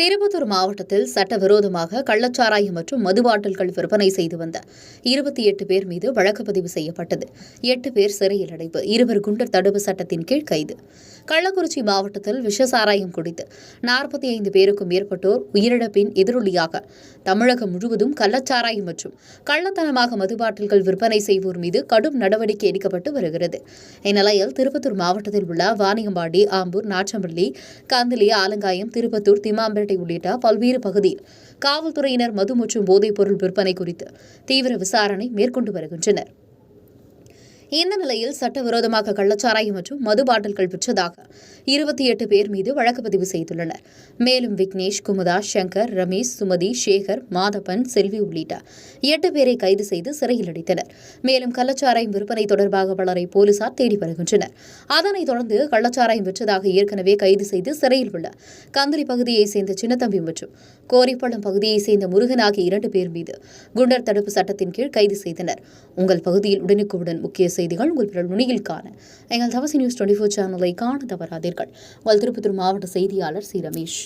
திருப்பத்தூர் மாவட்டத்தில் சட்டவிரோதமாக கள்ளச்சாராயம் மற்றும் மது பாட்டில்கள் விற்பனை செய்து வந்த 28 பேர் மீது வழக்கு பதிவு செய்யப்பட்டது. 8 பேர் சிறையில் அடைப்பு, 2 குண்டர் தடுப்பு சட்டத்தின் கீழ் கைது. கள்ளக்குறிச்சி மாவட்டத்தில் விஷசாராயம் குடித்து 45 பேருக்கும் மேற்பட்டோர் உயிரிழப்பின் எதிரொலியாக தமிழகம் முழுவதும் கள்ளச்சாராயம் மற்றும் கள்ளத்தனமாக மது பாட்டில்கள் விற்பனை செய்வோர் மீது கடும் நடவடிக்கை எடுக்கப்பட்டு வருகிறது. இந்நிலையில் திருப்பத்தூர் மாவட்டத்தில் உள்ள வாணியம்பாடி, ஆம்பூர், நாச்சம்பள்ளி, காந்திலி, ஆலங்காயம், திருப்பத்தூர், திமாம்பேட்டை உள்ளிட்ட பல்வேறு பகுதியில் காவல்துறையினர் மது மற்றும் போதைப் பொருள் விற்பனை குறித்து தீவிர விசாரணை மேற்கொண்டு வருகின்றனர். இந்த நிலையில் சட்டவிரோதமாக கள்ளச்சாராயம் மற்றும் மது பாட்டில்கள் விற்றதாக 28 பேர் மீது வழக்கு பதிவு செய்துள்ளனர். மேலும் விக்னேஷ், குமுதா, சங்கர், ரமேஷ், சுமதி, சேகர், மாதப்பன், செல்வி உள்ளிட்ட 8 பேரை கைது செய்து சிறையில் அடைத்தனர். மேலும் கள்ளச்சாராயம் விற்பனை தொடர்பாக பலரை போலீசார் தேடி வருகின்றனர். அதனைத் தொடர்ந்து கள்ளச்சாராயம் விற்றதாக ஏற்கனவே கைது செய்து சிறையில் உள்ள கந்திரி பகுதியைச் சேர்ந்த சின்னத்தம்பி மற்றும் கோரிப்பள்ளம் பகுதியைச் சேர்ந்த முருகன் ஆகிய 2 பேர் மீது குண்டர் தடுப்பு சட்டத்தின் கீழ் கைது செய்தனர். உங்கள் பகுதியில் உடனுக்குடன் முக்கிய செய்திகள் உங்கள் பிறல் நுனியில் காண எங்கள் தவசி நியூஸ் 24 சேனலை காண தவறாதீர்கள். உங்கள் திருப்பத்தூர் மாவட்ட செய்தியாளர் சி. ரமேஷ்.